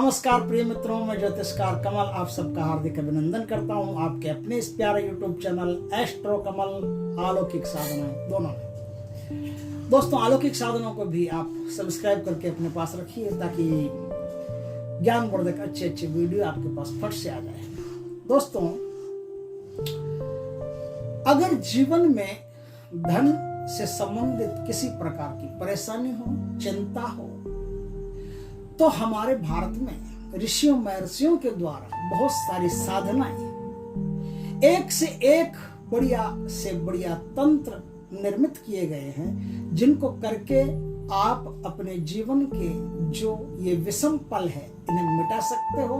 नमस्कार प्रिय मित्रों, मैं ज्योतिषकार कमल आप सबका हार्दिक अभिनंदन करता हूं आपके अपने इस प्यारे यूट्यूब चैनल एस्ट्रो कमल अलौकिक साधनाएं दोनों में। दोस्तों, अलौकिक साधनों को भी आप सब्सक्राइब करके अपने पास रखिए ताकि ज्ञानवर्धक अच्छे अच्छे वीडियो आपके पास फट से आ जाए। दोस्तों, अगर जीवन में धन से संबंधित किसी प्रकार की परेशानी हो, चिंता हो, तो हमारे भारत में ऋषियों महर्षियों के द्वारा बहुत सारी साधनाएं एक से एक बढ़िया से बढ़िया तंत्र निर्मित किए गए हैं, जिनको करके आप अपने जीवन के जो ये विषम पल है इन्हें मिटा सकते हो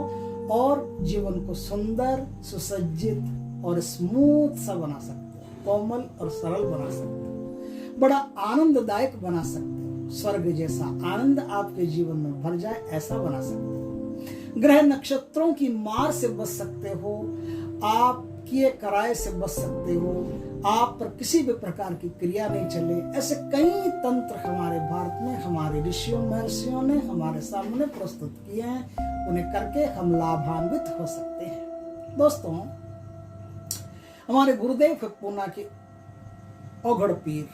और जीवन को सुंदर, सुसज्जित और स्मूथ सा बना सकते हो, कोमल और सरल बना सकते हो, बड़ा आनंददायक बना सकते हो, स्वर्ग जैसा आनंद आपके जीवन में भर जाए ऐसा बना सकते हो। ग्रह नक्षत्रों की मार से बच सकते हो, आप किए कराए से बच सकते हो, आप पर किसी भी प्रकार की क्रिया नहीं चले। ऐसे कई तंत्र हमारे भारत में हमारे ऋषियों महर्षियों ने हमारे सामने प्रस्तुत किए हैं, उन्हें करके हम लाभान्वित हो सकते हैं। दोस्तों, हमारे गुरुदेव पूना के औघड़ पीर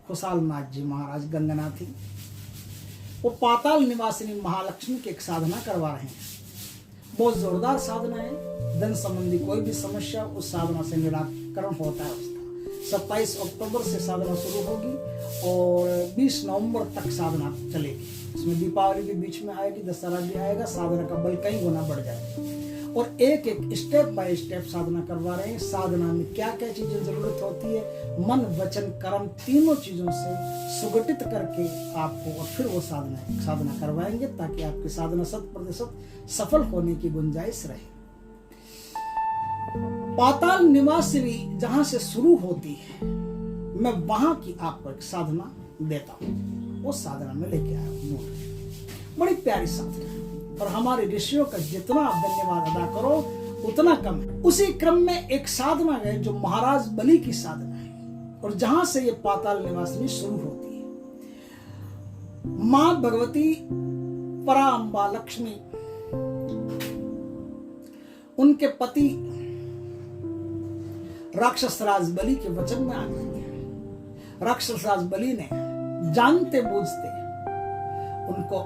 खुशाल नाथ जी महाराज गंगनाथी, वो पाताल निवासिनी महालक्ष्मी की एक साधना करवा रहे हैं। बहुत जोरदार साधना है, धन संबंधी कोई भी समस्या उस साधना से निराकरण होता है उसका। 27 अक्टूबर से साधना शुरू होगी और 20 नवंबर तक साधना चलेगी। इसमें दीपावली के बीच में आएगी, दशहरा भी आएगा, साधना का बल कई गुना बढ़ जाएगा और एक एक स्टेप बाय स्टेप साधना करवा रहे हैं। साधना में क्या क्या चीजें जरूरत होती है, मन वचन कर्म तीनों चीजों से सुगठित करके आपको और फिर वो साधना करवाएंगे ताकि आपकी साधना 100% सफल होने की गुंजाइश रहे। पाताल निवासिनी जहां से शुरू होती है, मैं वहां की आपको एक साधना देता हूं। वो साधना में लेके आया हूं, बड़ी प्यारी साधना है और हमारे ऋषियों का जितना आप धन्यवाद अदा करो उतना कम है। उसी क्रम में एक साधना है जो महाराज बलि की साधना है और जहां से ये पाताल निवासिनी शुरू होती है। मां भगवती पराम्बा लक्ष्मी, उनके पति राक्षस राज बलि के वचन में आ गए थे। राक्षस राज बलि ने जानते बूझते उनको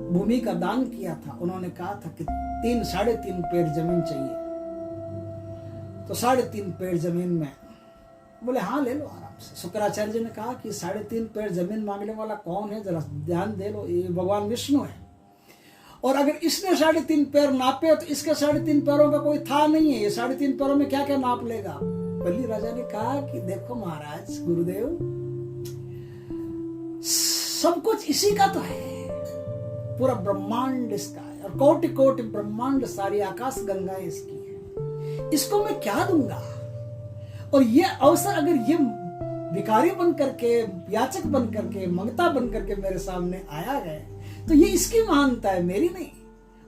भूमि का दान किया था। उन्होंने कहा था कि 3-3.5 पेड़ जमीन चाहिए, तो 3.5 पेड़ जमीन में बोले हाँ ले लो आराम से। शुक्राचार्य जी ने कहा कि 3.5 पेड़ जमीन मांगने वाला कौन है, जरा ध्यान दे लो, ये भगवान विष्णु है। और अगर इसने 3.5 पैर नापे तो इसके 3.5 पैरों का कोई था नहीं है, ये 3.5 पैरों में क्या क्या नाप लेगा। बलि राजा ने कहा कि देखो महाराज गुरुदेव, सब कुछ इसी का तो है, पूरा ब्रह्मांड इसका है और कोटि कोटि ब्रह्मांड, सारी आकाश गंगाएं इसकी है, इसको मैं क्या दूंगा। और ये अवसर अगर ये भिखारी बन करके, याचक बन करके, मंगता बन करके मेरे सामने आया है तो ये इसकी महानता है, मेरी नहीं।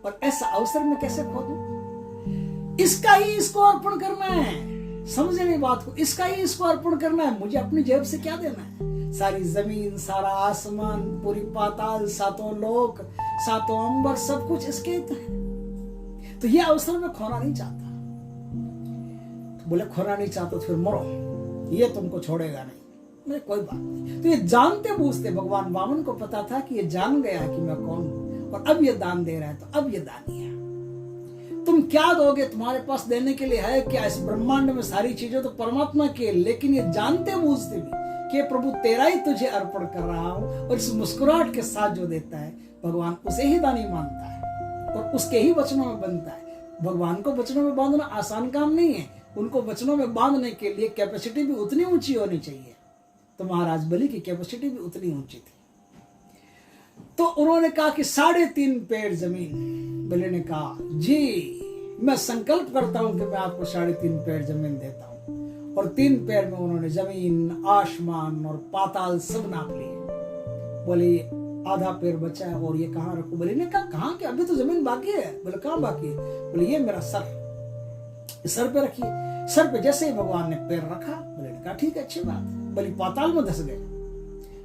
और ऐसा अवसर मैं कैसे खो दूं, इसका ही इसको अर्पण करना है। समझे नहीं बात को, इसका ही इसको अर्पण करना है, मुझे अपनी जेब से क्या देना है। सारी जमीन, सारा आसमान, पूरी पाताल, 7 लोक, 7 अंबर, सब कुछ इसके है। तो ये अवसर मैं खोना नहीं चाहता। तो बोले खोना नहीं चाहता तो फिर मरो, ये तुमको छोड़ेगा नहीं। मेरे कोई बात नहीं। तो ये जानते बूझते भगवान वामन को पता था कि ये जान गया कि मैं कौन हूं और अब ये दान दे रहा है, तो अब ये दानी है। तुम क्या दोगे, तुम्हारे पास देने के लिए है क्या। इस ब्रह्मांड में सारी चीजें तो परमात्मा की है, लेकिन ये जानते बूझते भी कि प्रभु तेरा ही तुझे अर्पण कर रहा हूं। और इस मुस्कुराहट के साथ जो देता है भगवान उसे ही दानी मानता है और उसके ही वचनों में बनता है। भगवान को वचनों में बांधना आसान काम नहीं है, उनको वचनों में बांधने के लिए कैपेसिटी भी उतनी ऊंची होनी चाहिए। तो महाराज बलि की कैपेसिटी भी उतनी ऊंची थी। तो उन्होंने कहा कि 3.5 पेड़ जमीन। बलि ने कहा जी मैं संकल्प करता हूं कि मैं आपको 3.5 पेड़ जमीन देता हूं। और 3 पैर में उन्होंने जमीन, आसमान और पाताल सब नाप लिए। बोले आधा पैर बचा है और ये कहाँ रखूं। बोले ने कहा कहाँ के, अभी तो जमीन बाकी है। बोले कहाँ बाकी है। बोले ये मेरा सर पे रखिए। सर पे जैसे ही भगवान ने पैर रखा, बोले ने कहा ठीक है, अच्छी बात है। बोले पाताल में धस गए।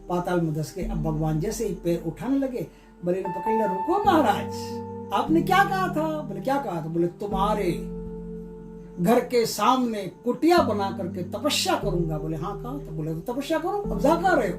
पाताल में धस गए। अब भगवान जैसे ही पैर उठाने लगे, बलि ने पकड़ लिया, रुको महाराज, आपने क्या कहा था? बोले क्या कहा था? बोले तुम्हारे घर के सामने कुटिया बना करके तपस्या करूंगा। बोले हाँ कहा था। बोले तो तपस्या करो, अब जा कर रहे हो?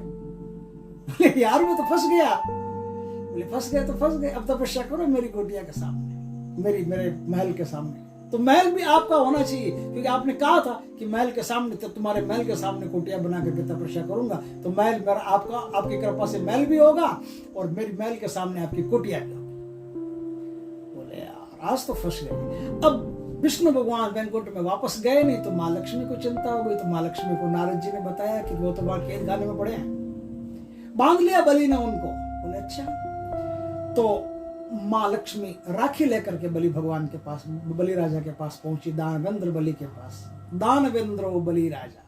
बोले यार मैं तो फंस गया। बोले फंस गए तो फंस गए, अब तपस्या करो मेरी कुटिया के सामने, मेरे महल के सामने। तो महल भी आपका होना चाहिए, क्योंकि आपने कहा था कि महल के सामने, तो तुम्हारे महल के सामने कुटिया बना करके तपस्या करूंगा। तो महल मेरा आपका, आपकी कृपा से महल भी होगा और मेरी महल के सामने आपकी कुटिया भी होगी। बोले यार आज तो फंस गए। अब विष्णु भगवान वैकुंठ में वापस गए नहीं तो माँ लक्ष्मी को चिंता हो गई। तो माँ लक्ष्मी को नारद जी ने बताया कि वो तो वहां खेत गाने में पड़े हैं। बांध लिया बलि ने उनको। बोले अच्छा। तो माँ लक्ष्मी राखी लेकर के बलि भगवान के पास, बलि राजा के पास पहुंची, दानवेंद्र बलि के पास। दानवेंद्र बलि राजा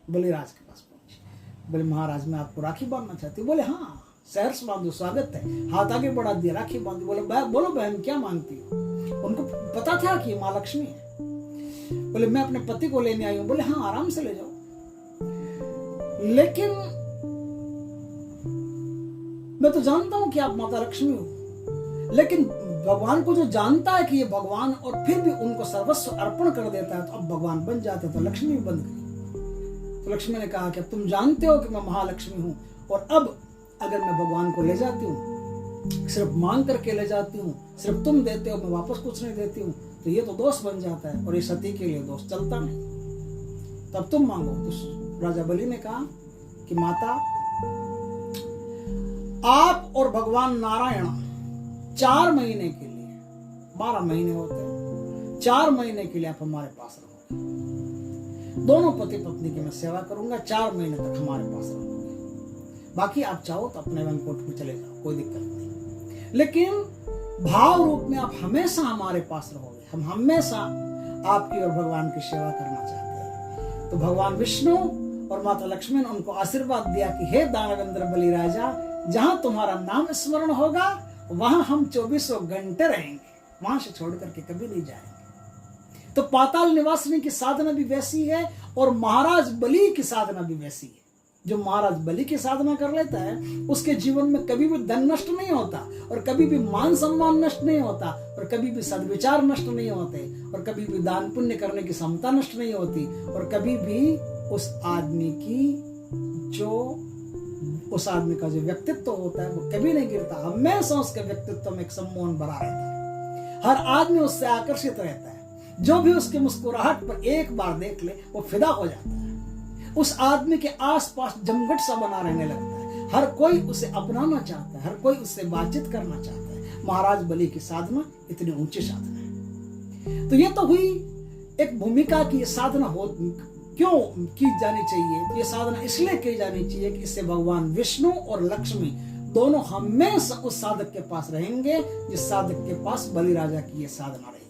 बलिराज के पास पहुंची। बोले महाराज मैं आपको राखी बांधना चाहती हूँ। बोले हाँ सहर्ष बांधो, स्वागत है। हाथ आगे बढ़ा दिया, राखी बांधी। बोले बोलो बहन क्या मांगती हो? उनको पता था कि माँ लक्ष्मी है। बोले मैं अपने पति को लेने आई हूं। बोले हाँ आराम से ले जाओ, लेकिन मैं तो जानता हूं कि आप माता लक्ष्मी हो, लेकिन भगवान को जो जानता है कि ये भगवान, और फिर भी उनको सर्वस्व अर्पण कर देता है, तो अब भगवान बन जाते, तो लक्ष्मी भी बन गई। तो लक्ष्मी ने कहा कि अब तुम जानते हो कि मैं महालक्ष्मी हूं, और अब अगर मैं भगवान को ले जाती हूँ, सिर्फ मांग करके ले जाती हूँ, सिर्फ तुम देते हो, मैं वापस कुछ नहीं देती हूँ, तो ये तो दोष बन जाता है, और ये सती के लिए दोष चलता नहीं। तब तुम मांगो। तो राजा बलि ने कहा कि माता आप और भगवान नारायण 4 महीने के लिए, 12 महीने होते हैं, 4 महीने के लिए आप हमारे पास रहोगे। दोनों पति पत्नी की मैं सेवा करूंगा, 4 महीने तक हमारे पास रहोगे। बाकी आप चाहो तो अपने वैकुंठ में चले जाओ, कोई दिक्कत नहीं, लेकिन भाव रूप में आप हमेशा हमारे पास रहोगे। हम हमेशा आपकी और भगवान की सेवा करना चाहते हैं। तो भगवान विष्णु और माता लक्ष्मी ने उनको आशीर्वाद दिया कि हे दानवेंद्र बलि राजा, जहां तुम्हारा नाम स्मरण होगा वहां हम 24 घंटे रहेंगे, वहां से छोड़ करके कभी नहीं जाएंगे। तो पाताल निवासिनी की साधना भी वैसी है, और महाराज बलि की साधना भी वैसी है। जो महाराज बलि की साधना कर लेता है उसके जीवन में कभी भी धन नष्ट नहीं होता, और कभी भी मान सम्मान नष्ट नहीं होता, और कभी भी सद्विचार नष्ट नहीं होते, और कभी भी दान पुण्य करने की क्षमता नष्ट नहीं होती, और कभी भी उस आदमी का जो व्यक्तित्व होता है वो कभी नहीं गिरता। हमेशा उसके व्यक्तित्व में एक सम्मोहन बना रहता है। हर आदमी उससे आकर्षित रहता है। जो भी उसके मुस्कुराहट पर एक बार देख ले वो फिदा हो जाता है। उस आदमी के आसपास जमघट सा बना रहने लगता है। हर कोई उसे अपनाना चाहता है, हर कोई उससे बातचीत करना चाहता है। महाराज बलि की साधना इतनी ऊंची साधना है। तो ये तो हुई एक भूमिका की ये साधना हो क्यों की जानी चाहिए। ये साधना इसलिए की जानी चाहिए कि इससे भगवान विष्णु और लक्ष्मी दोनों हमेशा उस साधक के पास रहेंगे जिस साधक के पास बलि राजा की ये साधना रहेगी।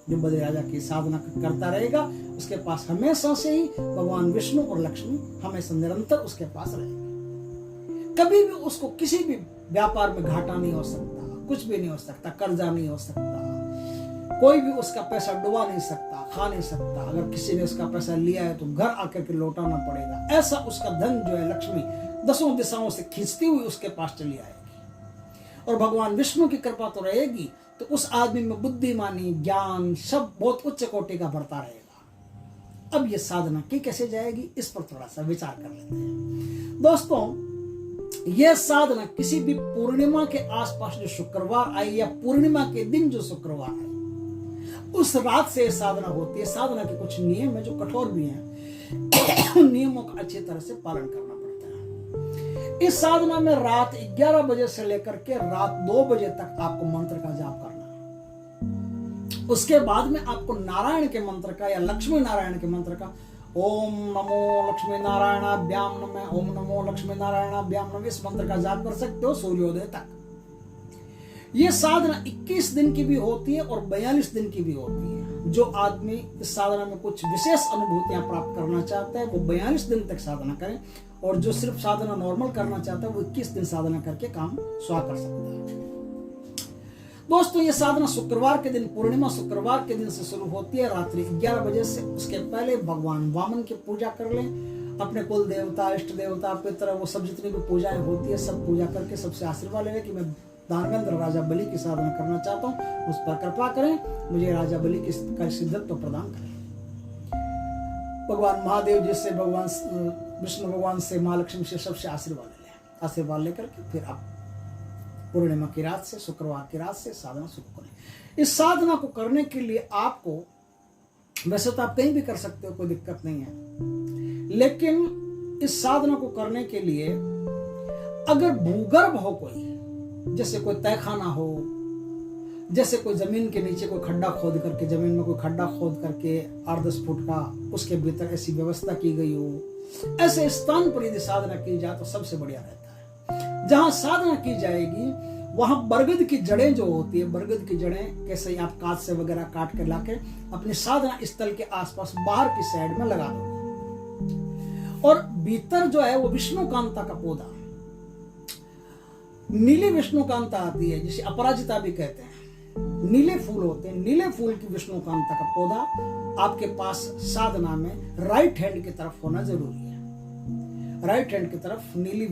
जो बलि राजा की साधना करता रहेगा उसके पास हमेशा से ही भगवान विष्णु और लक्ष्मी हमेशा निरंतर उसके पास रहेंगे। कभी भी उसको किसी भी व्यापार में घाटा नहीं हो सकता, कुछ भी नहीं हो सकता, कर्जा नहीं हो सकता, कोई भी उसका पैसा डुबा नहीं सकता, खा नहीं सकता। अगर किसी ने उसका पैसा लिया है तो घर आकर के लौटाना पड़ेगा। ऐसा उसका धन जो है लक्ष्मी 10 दिशाओं से खींचती हुई उसके पास चली आएगी। और भगवान विष्णु की कृपा तो रहेगी तो उस आदमी में बुद्धिमानी, ज्ञान सब बहुत उच्च कोटि का बढ़ता रहेगा। अब ये साधना की कैसे जाएगी इस पर थोड़ा सा विचार कर लेते हैं। दोस्तों, यह साधना किसी भी पूर्णिमा के आसपास जो शुक्रवार आई या पूर्णिमा के दिन जो शुक्रवार आई उस रात से साधना होती है। साधना के कुछ नियम है जो कठोर भी हैं। उन नियमों का अच्छी तरह से पालन करना पड़ता है। इस साधना में रात 11 बजे से लेकर के रात 2 बजे तक आपको मंत्र का जाप करना है। उसके बाद में आपको नारायण के मंत्र का या लक्ष्मी नारायण के मंत्र का ओम नमो लक्ष्मी नारायणाभ्याम नमः, ओम नमो लक्ष्मी नारायणाभ्याम नमः, इस मंत्र का जाप कर सकते हो सूर्योदय तक। ये साधना 21 दिन की भी होती है और 42 दिन की भी होती है। जो आदमी इस साधना में कुछ विशेष अनुभूतियां प्राप्त करना चाहता है वो 42 दिन तक साधना करें, और जो सिर्फ साधना नॉर्मल करना चाहता है वो 21 दिन साधना करके काम स्वा कर सकता है। दोस्तों, ये साधना शुक्रवार के दिन, पूर्णिमा शुक्रवार के दिन से शुरू होती है रात्रि 11 बजे से। उसके पहले भगवान वामन की पूजा कर लें। अपने कुल देवता, इष्ट देवता, पितर, वो सब जितनी भी पूजाएं होती है सब पूजा करके सबसे आशीर्वाद ले कि मैं दानवेंद्र राजा बलि की साधना करना चाहता हूँ, उस पर कृपा करें, मुझे राजा बलि का सिद्धत्व प्रदान करें। भगवान महादेव जी से, भगवान विष्णु भगवान से, माँ लक्ष्मी से सबसे आशीर्वाद ले लें। आशीर्वाद लेकर के फिर आप पूर्णिमा की रात से, शुक्रवार की रात से साधना शुरू करें। इस साधना को करने के लिए आपको, वैसे तो आप कहीं भी कर सकते हो, कोई दिक्कत नहीं है, लेकिन इस साधना को करने के लिए अगर भूगर्भ हो कोई, जैसे कोई तहखाना हो, जैसे कोई जमीन के नीचे कोई खड्डा खोद करके, जमीन में कोई खड्डा खोद करके 8-10 फुट का, उसके भीतर ऐसी व्यवस्था की गई हो, ऐसे स्थान पर यदि साधना की जाए तो सबसे बढ़िया रहता है। जहां साधना की जाएगी वहां बरगद की जड़ें जो होती है, बरगद की जड़ें कैसे आप काट से वगैरह काट कर लाके अपने साधना स्थल के आसपास बाहर की साइड में लगा दो। और भीतर जो है वो विष्णुकांता का पौधा, नीली विष्णुकांता आती है जिसे अपराजिता भी कहते हैं, नीले फूल होते हैं, नीले फूल की विष्णुकांता का पौधा आपके पास साधना में राइट हैंड की तरफ होना जरूरी है। राइट हैंड की तरफ नीली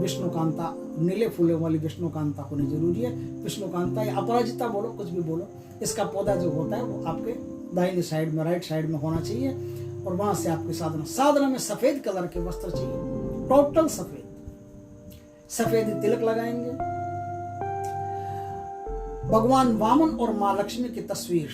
विष्णुकांता, नीले फूलों वाली विष्णुकांता होनी जरूरी है। विष्णुकांता या अपराजिता बोलो, कुछ भी बोलो, इसका पौधा जो होता है वो आपके दाहिनी साइड में, राइट साइड में होना चाहिए। और वहां से आपकी साधना में सफेद कलर के वस्त्र चाहिए, टोटल सफेद, सफेद तिलक लगाएंगे। भगवान वामन और मां लक्ष्मी की तस्वीर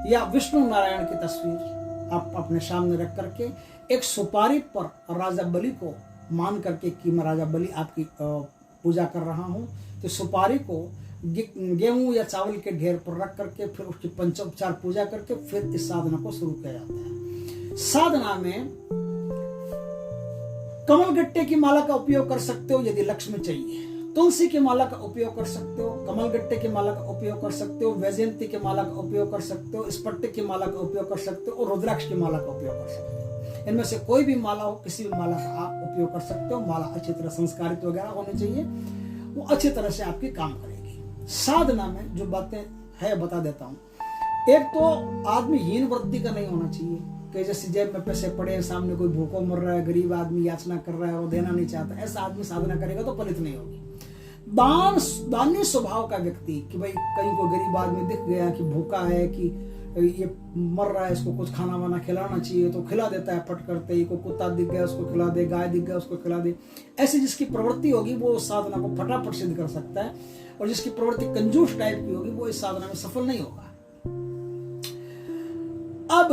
या विष्णु नारायण की तस्वीर आप अपने सामने रख करके एक सुपारी पर राजा बलि को मान करके कि मैं राजा बलि आपकी पूजा कर रहा हूं, तो सुपारी को गेहूं या चावल के ढेर पर रख करके फिर उसकी पंचोपचार पूजा करके फिर इस साधना को शुरू किया जाता है। साधना में कमलगट्टे की माला का उपयोग कर सकते हो यदि लक्ष्मी चाहिए, तुलसी की माला का उपयोग कर सकते हो, कमलगट्टे की माला का उपयोग कर सकते हो, वैजयंती की माला का उपयोग कर सकते हो, स्फटिक की माला का उपयोग कर सकते हो और रुद्राक्ष की माला का उपयोग कर सकते हो। इनमें से कोई भी माला हो, किसी भी माला का आप उपयोग कर सकते हो। माला अच्छी तरह संस्कारित वगैरह होनी चाहिए, वो अच्छी तरह से आपकी काम करेगी। साधना में जो बातें है बता देता हूँ। एक तो आदमी हीन वृत्ति का नहीं होना चाहिए कि जैसे जेब में पैसे पड़े हैं, सामने कोई भूखो मर रहा है, गरीब आदमी याचना कर रहा है और देना नहीं चाहता, ऐसा आदमी साधना करेगा तो फलित नहीं होगी। दानी स्वभाव का व्यक्ति कि भाई कहीं कोई गरीब आदमी दिख गया कि भूखा है, कि ये मर रहा है, इसको कुछ खाना वाना खिलाना चाहिए, तो खिला देता है पट करते ही। कोई कुत्ता दिख गया उसको खिला दे, गाय दिख गया उसको खिला दे। ऐसी जिसकी प्रवृत्ति होगी वो उस साधना को फटाफट सिद्ध कर सकता है, और जिसकी प्रवृत्ति कंजूस टाइप की होगी वो इस साधना में सफल नहीं होगा। अब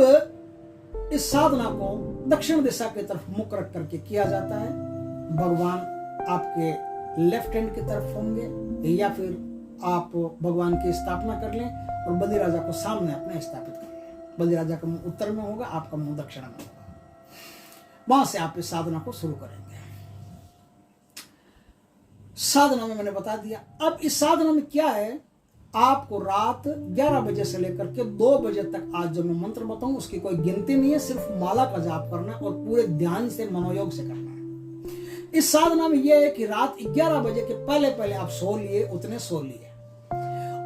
इस साधना को दक्षिण दिशा की तरफ मुख रख करके किया जाता है। भगवान आपके लेफ्ट हैंड की तरफ होंगे या फिर आप भगवान की स्थापना कर लें और बलि राजा को सामने अपने स्थापित कर लें। बलि राजा का मुंह उत्तर में होगा, आपका मुंह दक्षिण में होगा। वहां से आप इस साधना को शुरू करेंगे। साधना में मैंने बता दिया। अब इस साधना में क्या है, आपको रात 11 बजे से लेकर के 2 बजे तक आज जो मैं मंत्र बताऊं उसकी कोई गिनती नहीं है, सिर्फ माला का जाप करना है और पूरे ध्यान से, मनोयोग से करना है। इस साधना में यह है कि रात 11 बजे के पहले पहले आप सो लिए उतने सो लिए,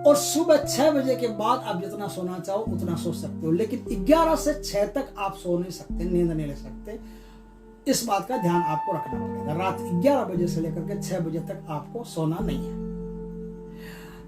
और सुबह 6 बजे के बाद आप जितना सोना चाहो उतना सो सकते हो, लेकिन 11 से 6 तक आप सो नहीं सकते, नींद नहीं ले सकते। इस बात का ध्यान आपको रखना पड़ेगा। रात 11 बजे से लेकर के 6 बजे तक आपको सोना नहीं है।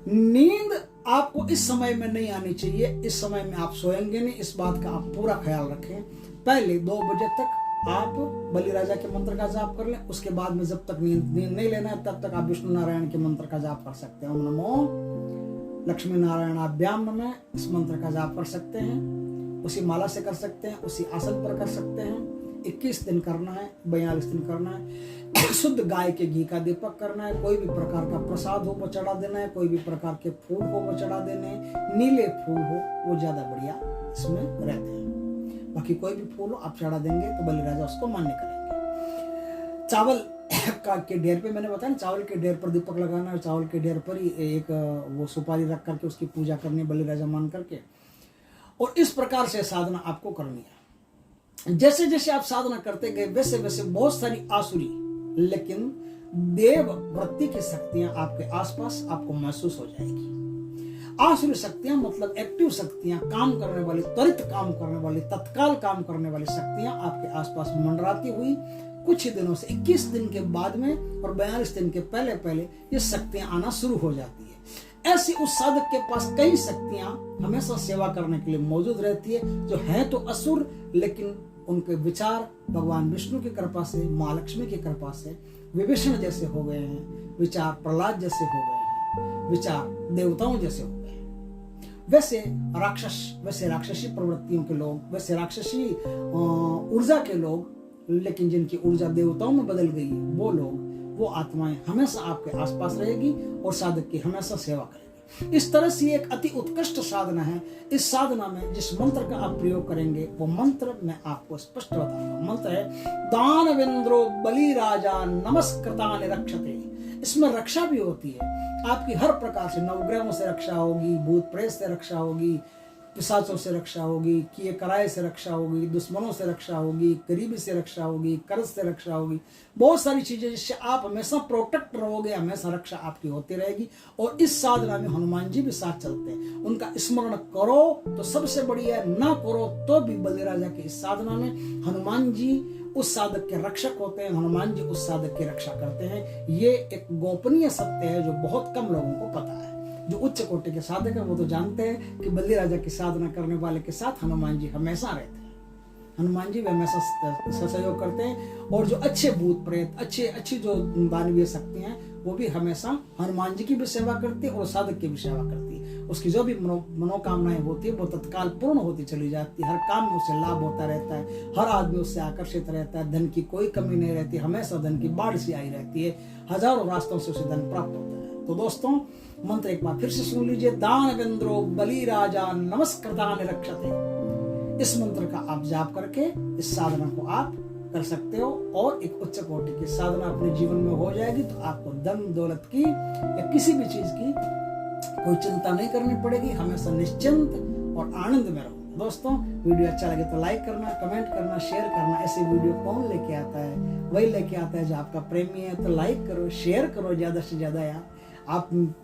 नींद आपको इस समय में नहीं आनी चाहिए, इस समय में आप सोएंगे नहीं, इस बात का आप पूरा ख्याल रखें। पहले 2 बजे तक आप बलि राजा के मंत्र का जाप कर लें, उसके बाद में जब तक नींद नहीं लेना है तब तक आप विष्णु नारायण के मंत्र का जाप कर सकते हैं। ओम नमो लक्ष्मी नारायणाभ्याम नमः, इस मंत्र का जाप कर सकते हैं, उसी माला से कर सकते हैं, उसी आसन पर कर सकते हैं। 21 दिन करना है, 42 दिन करना है। शुद्ध गाय के घी का दीपक करना है, कोई भी प्रकार का प्रसाद हो वो चढ़ा देना है, कोई भी प्रकार के फूल हो वो चढ़ा देने हैं, नीले फूल हो वो ज्यादा बढ़िया इसमें रहते हैं। बाकी कोई भी फूल हो आप चढ़ा देंगे तो बलि राजा उसको मान्य करेंगे। चावल का के ढेर पे मैंने बताया, चावल के ढेर पर दीपक लगाना है, चावल के ढेर पर ही एक वो सुपारी रख करके उसकी पूजा करनी है बलि राजा मान करके, और इस प्रकार से साधना आपको करनी है। जैसे जैसे आप साधना करते गए वैसे वैसे बहुत सारी आसुरी लेकिन देव वृत्ति की शक्तियां आपके आसपास आपको महसूस हो जाएगी। आसुरी शक्तियां मतलब एक्टिव शक्तियां, काम करने वाली, त्वरित काम करने वाली, तत्काल काम करने वाली शक्तियां आपके आसपास मंडराती हुई कुछ ही दिनों से 21 दिन के बाद में और 42 दिन के पहले पहले ये शक्तियां आना शुरू हो जाती है। ऐसी उस साधक के पास कई शक्तियां हमेशा सेवा करने के लिए मौजूद रहती है, जो है तो असुर, लेकिन उनके विचार भगवान विष्णु की कृपा से, माँ लक्ष्मी की कृपा से विभीषण जैसे हो गए हैं, विचार प्रहलाद जैसे हो गए हैं, विचार देवताओं जैसे हो गए हैं। वैसे राक्षसी प्रवृत्तियों के लोग, वैसे राक्षसी ऊर्जा के लोग, लेकिन जिनकी ऊर्जा देवताओं में बदल गई, वो लोग, वो आत्माएं हमेशा आपके आसपास रहेगी और साधक की हमेशा सेवा करेगी। इस तरह से एक अति उत्कृष्ट साधना है। इस साधना में जिस मंत्र का आप प्रयोग करेंगे वो मंत्र मैं आपको स्पष्ट बताऊंगा। मंत्र है दानवेंद्रो बलि राजा नमस्कृतान रक्षते। इसमें रक्षा भी होती है, आपकी हर प्रकार से नवग्रहों से रक्षा होगी, भूत प्रेत से रक्षा होगी, पिशाचों से रक्षा होगी, किए कराए से रक्षा होगी, दुश्मनों से रक्षा होगी, गरीबी से रक्षा होगी, कर्ज से रक्षा होगी, बहुत सारी चीजें जिससे आप हमेशा प्रोटेक्ट रहोगे, हमेशा रक्षा आपकी होती रहेगी। और इस साधना में हनुमान जी भी साथ चलते हैं। उनका स्मरण करो तो सबसे बढ़िया, ना करो तो भी बलि राजा की इस साधना में हनुमान जी उस साधक के रक्षक होते हैं, हनुमान जी उस साधक की रक्षा करते हैं। ये एक गोपनीय सत्य है जो बहुत कम लोगों को पता है। जो उच्च कोटि के साधक है वो तो जानते हैं कि बलि राजा की साधना करने वाले के साथ हनुमान जी हमेशा रहते हैं। हनुमान जी भी हमेशा सहयोग करते हैं। और जो अच्छे भूत प्रेत, अच्छी जो दानवीय शक्ति हैं, वो भी हमेशा हनुमान जी की भी सेवा करती है और साधक की भी सेवा करती है। उसकी जो भी मनोकामनाएं होती है वो तत्काल पूर्ण होती चली जाती है। हर काम में उसे लाभ होता रहता है, हर आदमी उससे आकर्षित रहता है, धन की कोई कमी नहीं रहती, हमेशा धन की बाढ़ सी आई रहती है, हजारों रास्तों से उसे धन प्राप्त होता है। तो दोस्तों, मंत्र एक बार फिर से सुन लीजिए, दानवेंद्रो बलि राजा नमस्कृतान रक्षते। इस मंत्र का आप जाप करके इस साधना को आप कर सकते हो और एक उच्च कोटि की साधना अपने जीवन में हो जाएगी। तो आपको धन दौलत की या किसी भी चीज की कोई चिंता नहीं करनी पड़ेगी, हमेशा निश्चिंत और आनंद में रहो। दोस्तों, वीडियो अच्छा लगे तो लाइक करना, कमेंट करना, शेयर करना। ऐसे वीडियो कौन लेके आता है? वही लेके आता है जो आपका प्रेमी है। तो लाइक करो, शेयर करो ज्यादा से ज्यादा यार।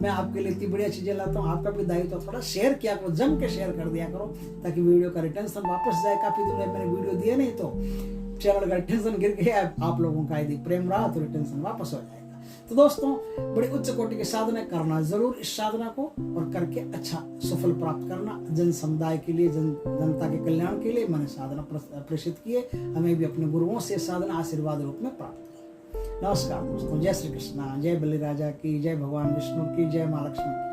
मैं आपके लिए इतनी बढ़िया चीजें लाता हूँ, आपका भी दायित्व थोड़ा शेयर किया करो, जम के शेयर कर दिया करो, ताकि वीडियो का रिटेंशन वापस जाए। काफी दिन में मैंने वीडियो दिया नहीं तो चैनल का रिटेंशन गिर गया। आप लोगों का यदि प्रेम रहा तो रिटेंशन वापस हो जाएगा। तो दोस्तों, बड़ी उच्च कोटि की साधना करना जरूर, इस साधना को और करके अच्छा सफल प्राप्त करना। जन समुदाय के लिए, जनता के कल्याण के लिए मैंने साधना प्रेषित किए। हमें भी अपने गुरुओं से साधना आशीर्वाद रूप में प्राप्त। नमस्कार दोस्तों, जय श्री कृष्णा, जय बलि राजा की, जय भगवान विष्णु की, जय माँ लक्ष्मी की।